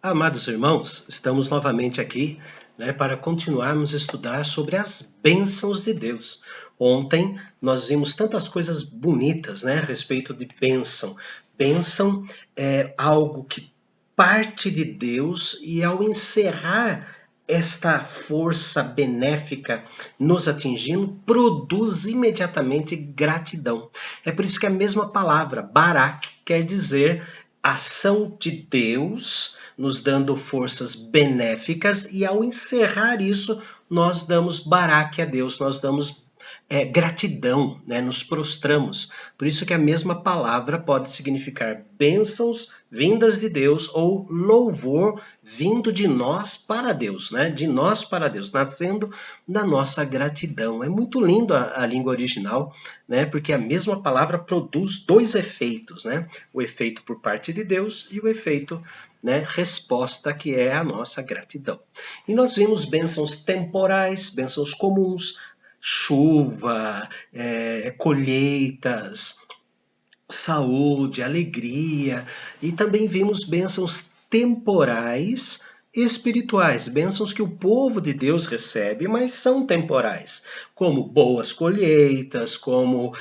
Amados irmãos, estamos novamente aqui, para continuarmos a estudar sobre as bênçãos de Deus. Ontem nós vimos tantas coisas bonitas, a respeito de bênção. Bênção é algo que parte de Deus e ao encerrar esta força benéfica nos atingindo, produz imediatamente gratidão. É por isso que a mesma palavra, Barak, quer dizer ação de Deus nos dando forças benéficas, e ao encerrar isso, nós damos Barak a Deus, nós damos gratidão, nos prostramos. Por isso que a mesma palavra pode significar bênçãos vindas de Deus ou louvor vindo de nós para Deus, de nós para Deus, nascendo da nossa gratidão. É muito lindo a língua original, porque a mesma palavra produz dois efeitos, o efeito por parte de Deus e o efeito resposta, que é a nossa gratidão. E nós vimos bênçãos temporais, bênçãos comuns, chuva, colheitas, saúde, alegria, e também vimos bênçãos temporais espirituais, bênçãos que o povo de Deus recebe, mas são temporais, como boas colheitas, como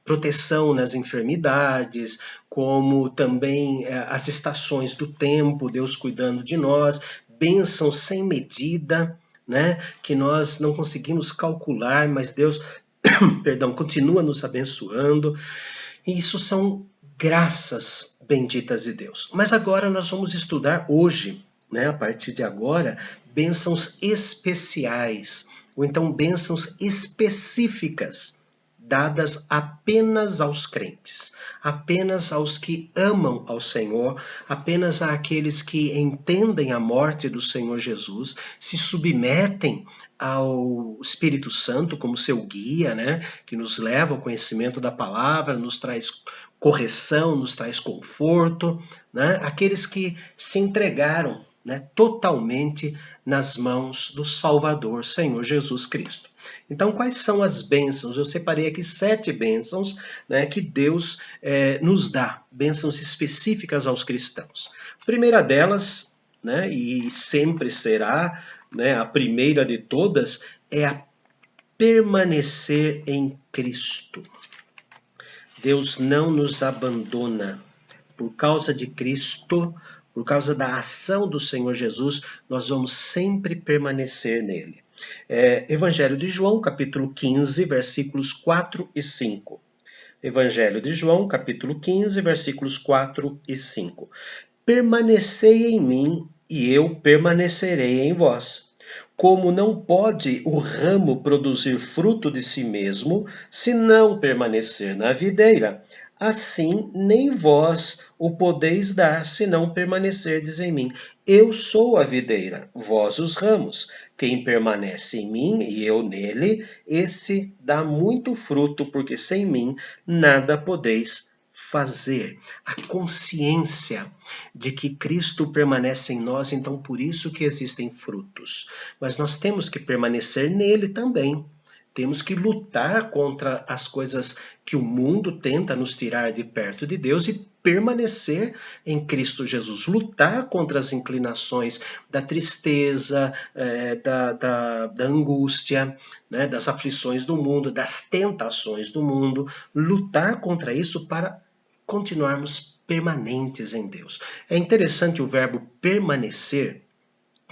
proteção nas enfermidades, como também as estações do tempo, Deus cuidando de nós, bênçãos sem medida, que nós não conseguimos calcular, mas Deus, perdão, continua nos abençoando. E isso são graças benditas de Deus. Mas agora nós vamos estudar hoje, a partir de agora, bênçãos especiais, ou então bênçãos específicas, dadas apenas aos crentes, apenas aos que amam ao Senhor, apenas àqueles que entendem a morte do Senhor Jesus, se submetem ao Espírito Santo como seu guia, que nos leva ao conhecimento da palavra, nos traz correção, nos traz conforto, aqueles que se entregaram totalmente nas mãos do Salvador, Senhor Jesus Cristo. Então, quais são as bênçãos? Eu separei aqui 7 bênçãos que Deus nos dá, bênçãos específicas aos cristãos. A primeira delas, e sempre será a primeira de todas, é a permanecer em Cristo. Deus não nos abandona. Por causa de Cristo, por causa da ação do Senhor Jesus, nós vamos sempre permanecer nele. Evangelho de João, capítulo 15, versículos 4 e 5. Evangelho de João, capítulo 15, versículos 4 e 5. Permanecei em mim e eu permanecerei em vós. Como não pode o ramo produzir fruto de si mesmo, se não permanecer na videira, assim nem vós o podeis dar, se não permanecerdes em mim. Eu sou a videira, vós os ramos. Quem permanece em mim e eu nele, esse dá muito fruto, porque sem mim nada podeis fazer. A consciência de que Cristo permanece em nós, então por isso que existem frutos. Mas nós temos que permanecer nele também. Temos que lutar contra as coisas que o mundo tenta nos tirar de perto de Deus e permanecer em Cristo Jesus. Lutar contra as inclinações da tristeza, da angústia, das aflições do mundo, das tentações do mundo. Lutar contra isso para continuarmos permanentes em Deus. É interessante o verbo permanecer,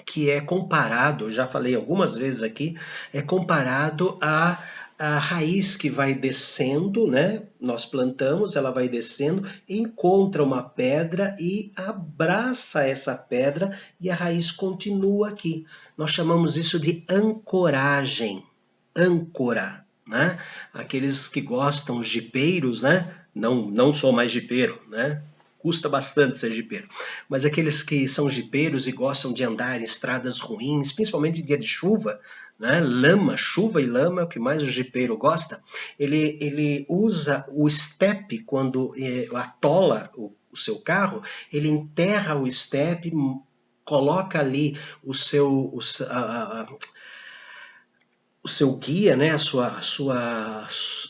que é comparado, eu já falei algumas vezes aqui, é comparado a raiz que vai descendo, Nós plantamos, ela vai descendo, encontra uma pedra e abraça essa pedra e a raiz continua aqui. Nós chamamos isso de ancoragem, âncora, Aqueles que gostam, os jipeiros, Não sou mais jipeiro, Custa bastante ser jipeiro. Mas aqueles que são jipeiros e gostam de andar em estradas ruins, principalmente em dia de chuva, lama, chuva e lama é o que mais o jipeiro gosta. Ele usa o estepe quando atola o seu carro, ele enterra o estepe, coloca ali o seu guia,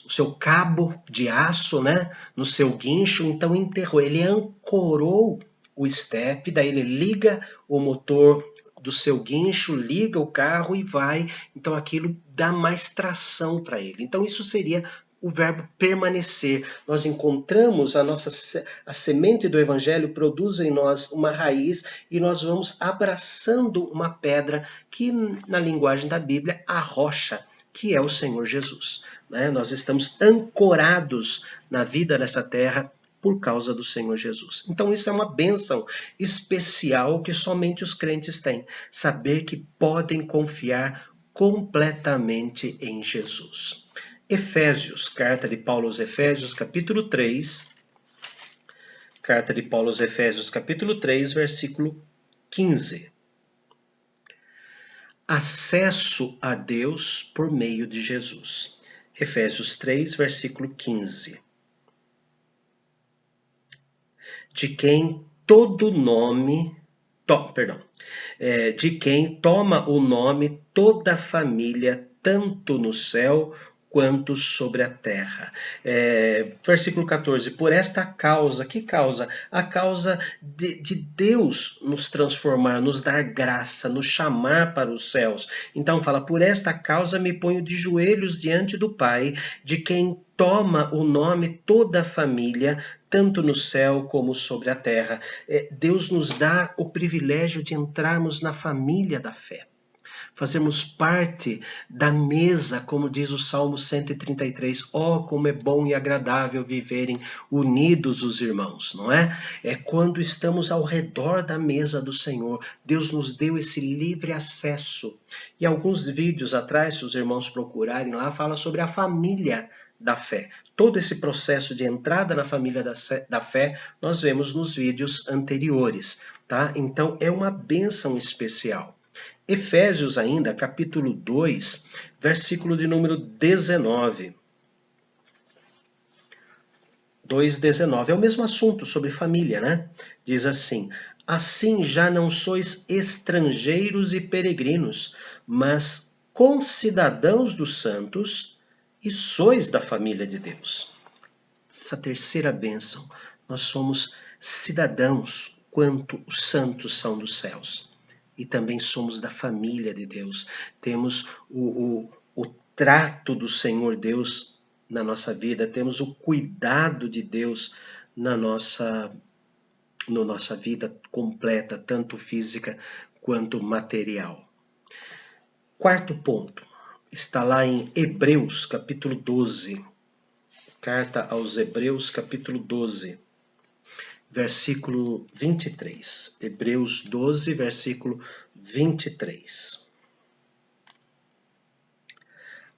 o seu cabo de aço, no seu guincho, então enterrou, ele ancorou o step, daí ele liga o motor do seu guincho, liga o carro e vai. Então aquilo dá mais tração para ele. Então isso seria o verbo permanecer. Nós encontramos a semente do evangelho produz em nós uma raiz e nós vamos abraçando uma pedra que na linguagem da Bíblia a rocha, que é o Senhor Jesus. Né? Nós estamos ancorados na vida nessa terra por causa do Senhor Jesus. Então isso é uma bênção especial que somente os crentes têm. Saber que podem confiar completamente em Jesus. Efésios, carta de Paulo aos Efésios, capítulo 3. Carta de Paulo aos Efésios, capítulo 3, versículo 15. Acesso a Deus por meio de Jesus. Efésios 3, versículo 15. De quem todo nome, de quem toma o nome toda a família, tanto no céu quanto sobre a terra. Versículo 14, por esta causa, que causa? A causa de Deus nos transformar, nos dar graça, nos chamar para os céus. Então fala, por esta causa me ponho de joelhos diante do Pai, de quem toma o nome toda a família, tanto no céu como sobre a terra. Deus nos dá o privilégio de entrarmos na família da fé. Fazemos parte da mesa, como diz o Salmo 133. Oh, como é bom e agradável viverem unidos os irmãos, não é? É quando estamos ao redor da mesa do Senhor. Deus nos deu esse livre acesso. E alguns vídeos atrás, se os irmãos procurarem lá, fala sobre a família da fé. Todo esse processo de entrada na família da fé, nós vemos nos vídeos anteriores, tá? Então, é uma bênção especial. Efésios ainda, capítulo 2, versículo de número 19. 2:19. É o mesmo assunto sobre família, né? Diz assim, assim já não sois estrangeiros e peregrinos, mas concidadãos dos santos e sois da família de Deus. Essa terceira bênção, nós somos cidadãos quanto os santos são dos céus. E também somos da família de Deus. Temos o trato do Senhor Deus na nossa vida, temos o cuidado de Deus na nossa vida completa, tanto física quanto material. Quarto ponto, está lá em Hebreus, capítulo 12. Carta aos Hebreus, capítulo 12. Versículo 23. Hebreus 12, versículo 23.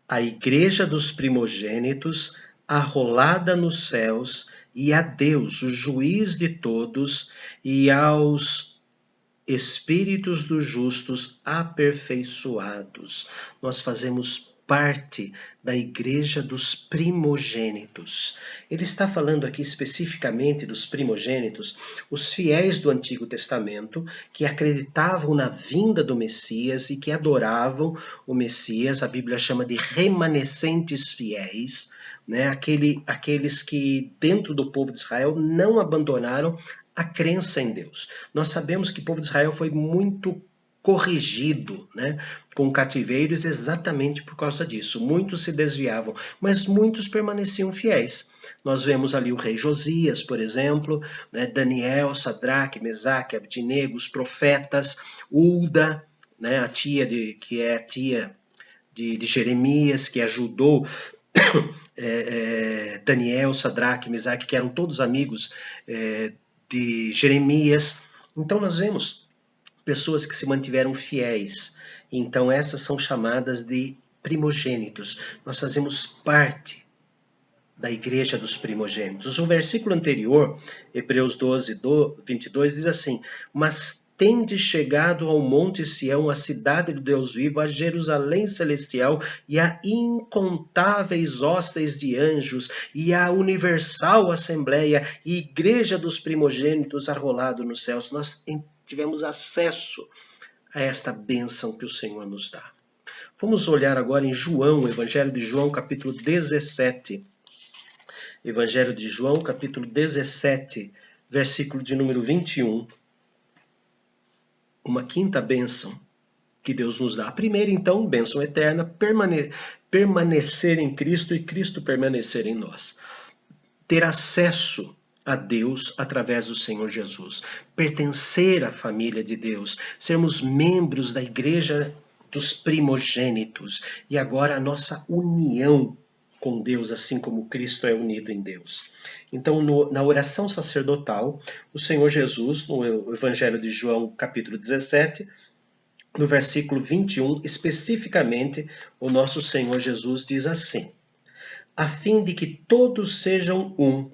A igreja dos primogênitos, arrolada nos céus, e a Deus, o juiz de todos, e aos espíritos dos justos aperfeiçoados. Nós fazemos parte da igreja dos primogênitos. Ele está falando aqui especificamente dos primogênitos, os fiéis do Antigo Testamento, que acreditavam na vinda do Messias e que adoravam o Messias. A Bíblia chama de remanescentes fiéis, né? Aqueles que dentro do povo de Israel não abandonaram a crença em Deus. Nós sabemos que o povo de Israel foi muito corrigido, né, com cativeiros exatamente por causa disso. Muitos se desviavam, mas muitos permaneciam fiéis. Nós vemos ali o rei Josias, por exemplo, né, Daniel, Sadraque, Mesaque, Abdinego, os profetas, Ulda, né, que é a tia de Jeremias, que ajudou Daniel, Sadraque, Mesaque, que eram todos amigos de Jeremias. Então nós vemos pessoas que se mantiveram fiéis. Então essas são chamadas de primogênitos. Nós fazemos parte da igreja dos primogênitos. O versículo anterior, Hebreus 12, 22, diz assim, mas tende chegado ao monte Sião, a cidade do Deus vivo, a Jerusalém celestial e a incontáveis hostes de anjos e a universal assembleia e igreja dos primogênitos arrolado nos céus. Nós tivemos acesso a esta bênção que o Senhor nos dá. Vamos olhar agora em João, Evangelho de João, capítulo 17. Evangelho de João, capítulo 17, versículo de número 21, uma quinta bênção que Deus nos dá. A primeira, então, bênção eterna, permanecer em Cristo e Cristo permanecer em nós. Ter acesso a Deus através do Senhor Jesus. Pertencer à família de Deus. Sermos membros da igreja dos primogênitos. E agora a nossa união com Deus, assim como Cristo é unido em Deus. Então, na oração sacerdotal, o Senhor Jesus, no Evangelho de João, capítulo 17, no versículo 21, especificamente, o nosso Senhor Jesus diz assim: a fim de que todos sejam um,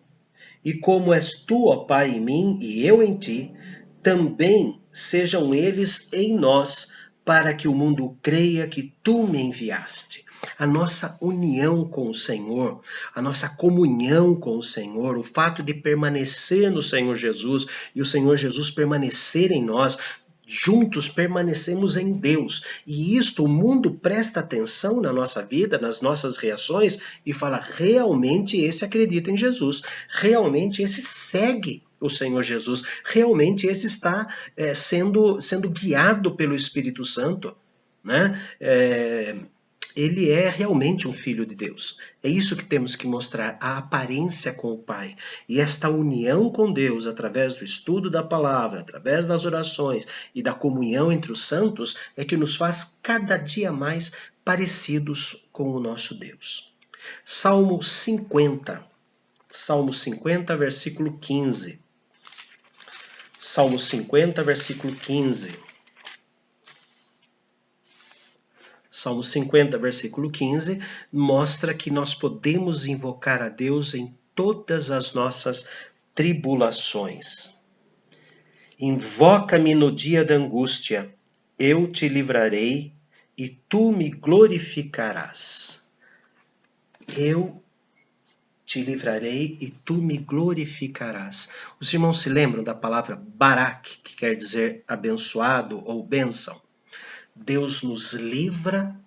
e como és tu, ó Pai, em mim e eu em ti, também sejam eles em nós, para que o mundo creia que tu me enviaste. A nossa união com o Senhor, a nossa comunhão com o Senhor, o fato de permanecer no Senhor Jesus e o Senhor Jesus permanecer em nós, juntos permanecemos em Deus. E isto, o mundo presta atenção na nossa vida, nas nossas reações, e fala, realmente esse acredita em Jesus, realmente esse segue o Senhor Jesus, realmente esse está sendo guiado pelo Espírito Santo, né? Ele é realmente um filho de Deus. É isso que temos que mostrar, a aparência com o Pai. E esta união com Deus, através do estudo da palavra, através das orações e da comunhão entre os santos, é que nos faz cada dia mais parecidos com o nosso Deus. Salmo 50. Salmo 50, versículo 15. Salmo 50, versículo 15. Salmo 50, versículo 15, mostra que nós podemos invocar a Deus em todas as nossas tribulações. Invoca-me no dia da angústia, eu te livrarei e tu me glorificarás. Eu te livrarei e tu me glorificarás. Os irmãos se lembram da palavra Barak, que quer dizer abençoado ou bênção? Deus nos livra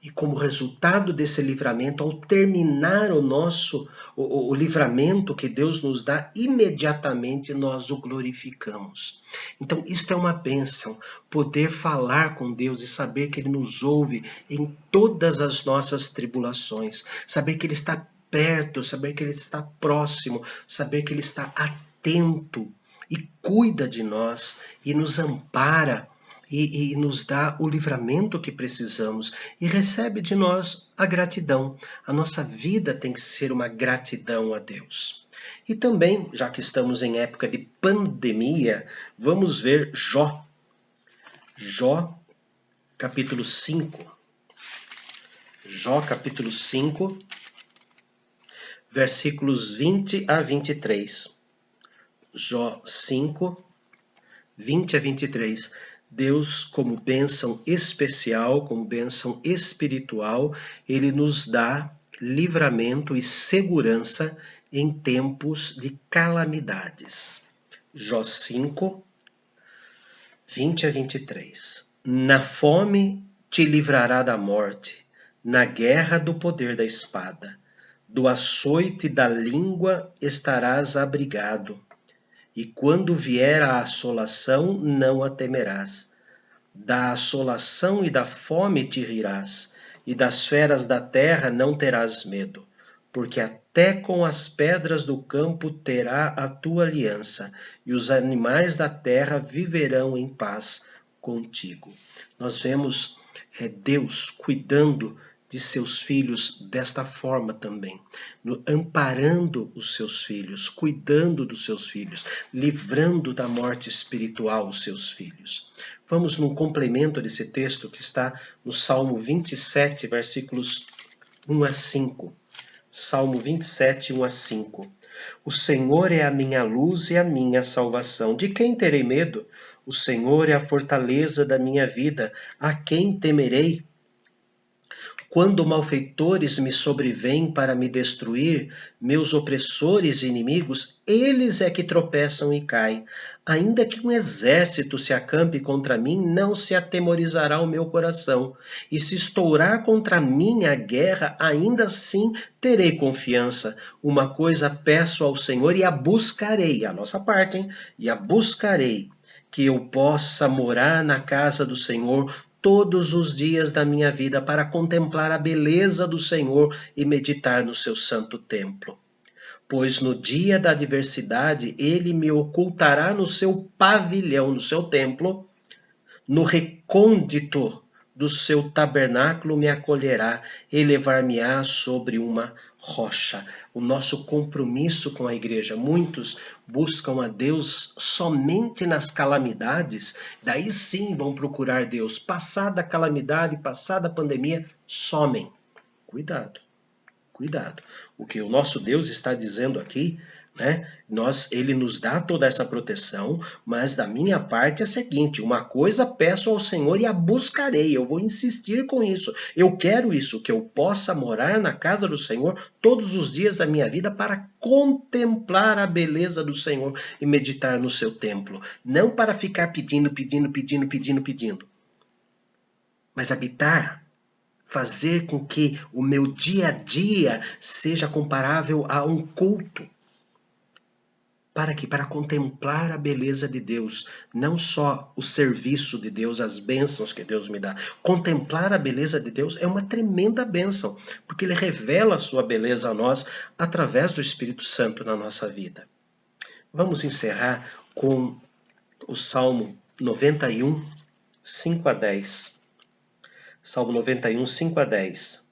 e como resultado desse livramento, ao terminar o livramento que Deus nos dá, imediatamente nós o glorificamos. Então isto é uma bênção, poder falar com Deus e saber que Ele nos ouve em todas as nossas tribulações, saber que Ele está perto, saber que Ele está próximo, saber que Ele está atento e cuida de nós e nos ampara. E nos dá o livramento que precisamos e recebe de nós a gratidão. A nossa vida tem que ser uma gratidão a Deus. E também, já que estamos em época de pandemia, vamos ver Jó. Jó, capítulo 5. Jó, capítulo 5, versículos 20 a 23. Jó 5, 20 a 23. Deus, como bênção especial, como bênção espiritual, Ele nos dá livramento e segurança em tempos de calamidades. Jó 5, 20 a 23. Na fome te livrará da morte, na guerra do poder da espada. Do açoite da língua estarás abrigado. E quando vier a assolação, não a temerás. Da assolação e da fome te rirás, e das feras da terra não terás medo, porque até com as pedras do campo terá a tua aliança, e os animais da terra viverão em paz contigo. Nós vemos Deus cuidando de seus filhos desta forma também, amparando os seus filhos, cuidando dos seus filhos, livrando da morte espiritual os seus filhos. Vamos num complemento desse texto que está no Salmo 27, versículos 1 a 5. Salmo 27, 1 a 5. O Senhor é a minha luz e a minha salvação. De quem terei medo? O Senhor é a fortaleza da minha vida. A quem temerei? Quando malfeitores me sobrevêm para me destruir, meus opressores e inimigos, eles é que tropeçam e caem. Ainda que um exército se acampe contra mim, não se atemorizará o meu coração. E se estourar contra mim a guerra, ainda assim terei confiança. Uma coisa peço ao Senhor e a buscarei, a nossa parte, hein? E a buscarei, que eu possa morar na casa do Senhor todos os dias da minha vida para contemplar a beleza do Senhor e meditar no seu santo templo. Pois no dia da adversidade ele me ocultará no seu pavilhão, no seu templo, no recôndito do seu tabernáculo me acolherá, elevar-me-á sobre uma rocha. O nosso compromisso com a igreja. Muitos buscam a Deus somente nas calamidades, daí sim vão procurar Deus. Passada a calamidade, passada a pandemia, somem. Cuidado, cuidado. O que o nosso Deus está dizendo aqui, né? Ele nos dá toda essa proteção, mas da minha parte é a seguinte: uma coisa peço ao Senhor e a buscarei, eu vou insistir com isso, eu quero isso, que eu possa morar na casa do Senhor todos os dias da minha vida para contemplar a beleza do Senhor e meditar no seu templo, não para ficar pedindo, mas habitar, fazer com que o meu dia a dia seja comparável a um culto. Para quê? Para contemplar a beleza de Deus, não só o serviço de Deus, as bênçãos que Deus me dá. Contemplar a beleza de Deus é uma tremenda bênção, porque Ele revela a sua beleza a nós através do Espírito Santo na nossa vida. Vamos encerrar com o Salmo 91, 5 a 10. Salmo 91, 5 a 10.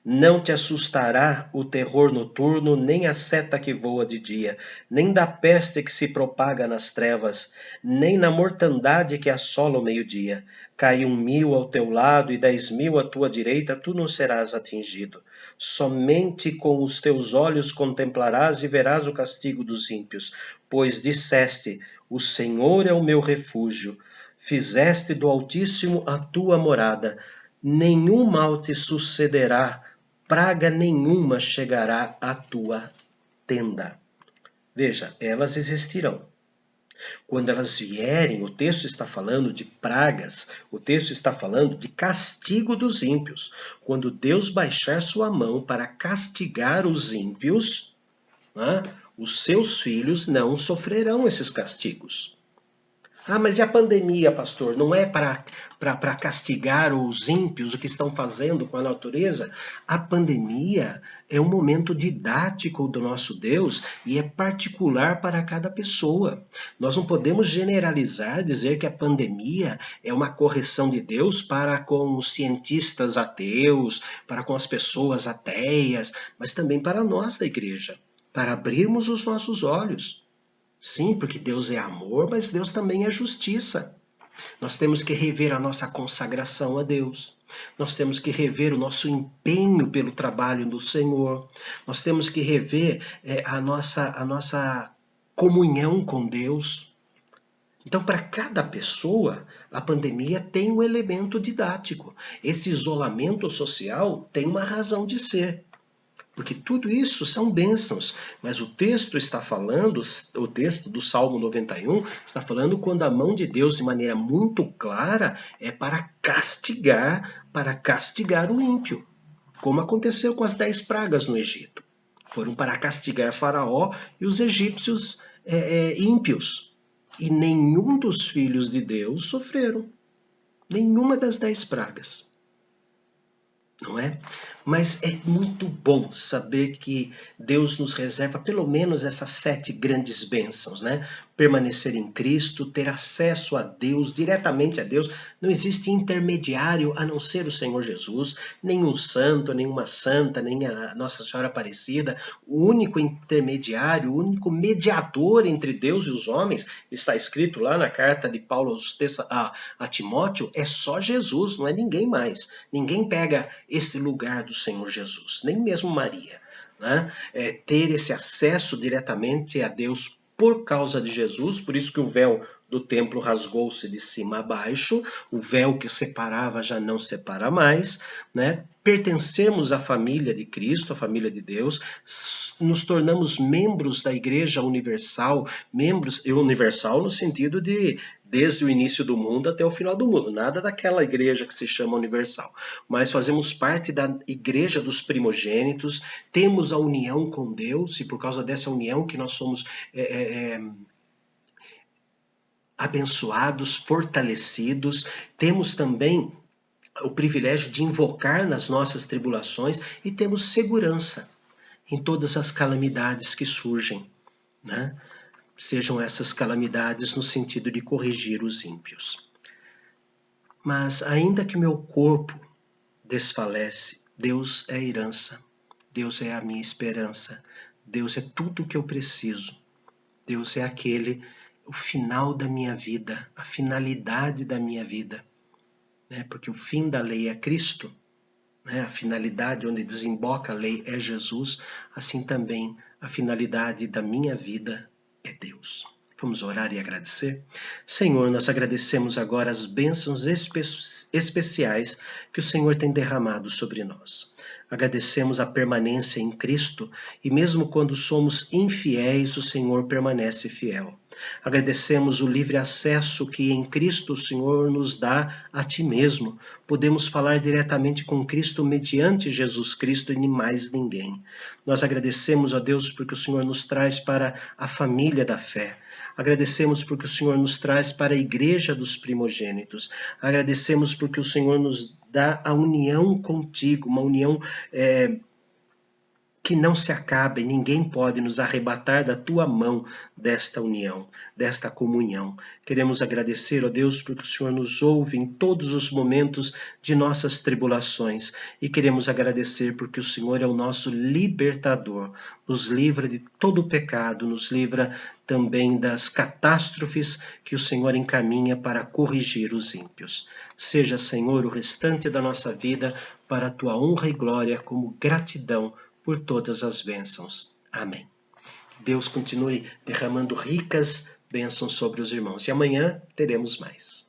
Não te assustará o terror noturno, nem a seta que voa de dia, nem da peste que se propaga nas trevas, nem na mortandade que assola o meio-dia. Cai 1.000 ao teu lado e 10.000 à tua direita, tu não serás atingido. Somente com os teus olhos contemplarás e verás o castigo dos ímpios, pois disseste: o Senhor é o meu refúgio. Fizeste do Altíssimo a tua morada. Nenhum mal te sucederá, praga nenhuma chegará à tua tenda. Veja, elas existirão. Quando elas vierem, o texto está falando de pragas, o texto está falando de castigo dos ímpios. Quando Deus baixar sua mão para castigar os ímpios, os seus filhos não sofrerão esses castigos. Ah, mas e a pandemia, pastor? Não é para castigar os ímpios, o que estão fazendo com a natureza? A pandemia é um momento didático do nosso Deus e é particular para cada pessoa. Nós não podemos generalizar, dizer que a pandemia é uma correção de Deus para com os cientistas ateus, para com as pessoas ateias, mas também para nós da igreja, para abrirmos os nossos olhos. Sim, porque Deus é amor, mas Deus também é justiça. Nós temos que rever a nossa consagração a Deus. Nós temos que rever o nosso empenho pelo trabalho do Senhor. Nós temos que rever a nossa comunhão com Deus. Então, para cada pessoa, a pandemia tem um elemento didático. Esse isolamento social tem uma razão de ser. Porque tudo isso são bênçãos, mas o texto está falando, o texto do Salmo 91, está falando quando a mão de Deus, de maneira muito clara, é para castigar o ímpio. Como aconteceu com as 10 pragas no Egito. Foram para castigar Faraó e os egípcios ímpios. E nenhum dos filhos de Deus sofreram. Nenhuma das 10 pragas. Não é? Mas é muito bom saber que Deus nos reserva pelo menos essas 7 grandes bênçãos, né? Permanecer em Cristo, ter acesso a Deus, diretamente a Deus. Não existe intermediário a não ser o Senhor Jesus, nenhum santo, nenhuma santa, nem a Nossa Senhora Aparecida. O único intermediário, o único mediador entre Deus e os homens, está escrito lá na carta de Paulo a Timóteo, é só Jesus, não é ninguém mais. Ninguém pega esse lugar do Senhor Jesus, nem mesmo Maria. Né? Ter esse acesso diretamente a Deus por causa de Jesus, por isso que o véu do templo rasgou-se de cima a baixo, o véu que separava já não separa mais, né? Pertencemos à família de Cristo, à família de Deus, nos tornamos membros da Igreja Universal, membros universal no sentido de desde o início do mundo até o final do mundo, nada daquela igreja que se chama universal, mas fazemos parte da igreja dos primogênitos, temos a união com Deus e por causa dessa união que nós somos abençoados, fortalecidos, temos também o privilégio de invocar nas nossas tribulações e temos segurança em todas as calamidades que surgem, né? Sejam essas calamidades no sentido de corrigir os ímpios. Mas ainda que o meu corpo desfalece, Deus é a herança, Deus é a minha esperança, Deus é tudo o que eu preciso, Deus é o final da minha vida, a finalidade da minha vida, né? Porque o fim da lei é Cristo, né? A finalidade onde desemboca a lei é Jesus, assim também a finalidade da minha vida é Deus. Vamos orar e agradecer? Senhor, nós agradecemos agora as bênçãos especiais que o Senhor tem derramado sobre nós. Agradecemos a permanência em Cristo e mesmo quando somos infiéis, o Senhor permanece fiel. Agradecemos o livre acesso que em Cristo o Senhor nos dá a Ti mesmo. Podemos falar diretamente com Cristo mediante Jesus Cristo e mais ninguém. Nós agradecemos a Deus porque o Senhor nos traz para a família da fé. Agradecemos porque o Senhor nos traz para a igreja dos primogênitos. Agradecemos porque o Senhor nos dá a união contigo, uma união que não se acaba e ninguém pode nos arrebatar da tua mão desta união, desta comunhão. Queremos agradecer, ó Deus, porque o Senhor nos ouve em todos os momentos de nossas tribulações e queremos agradecer porque o Senhor é o nosso libertador, nos livra de todo o pecado, nos livra também das catástrofes que o Senhor encaminha para corrigir os ímpios. Seja, Senhor, o restante da nossa vida para a tua honra e glória como gratidão por todas as bênçãos. Amém. Deus continue derramando ricas bênçãos sobre os irmãos. E amanhã teremos mais.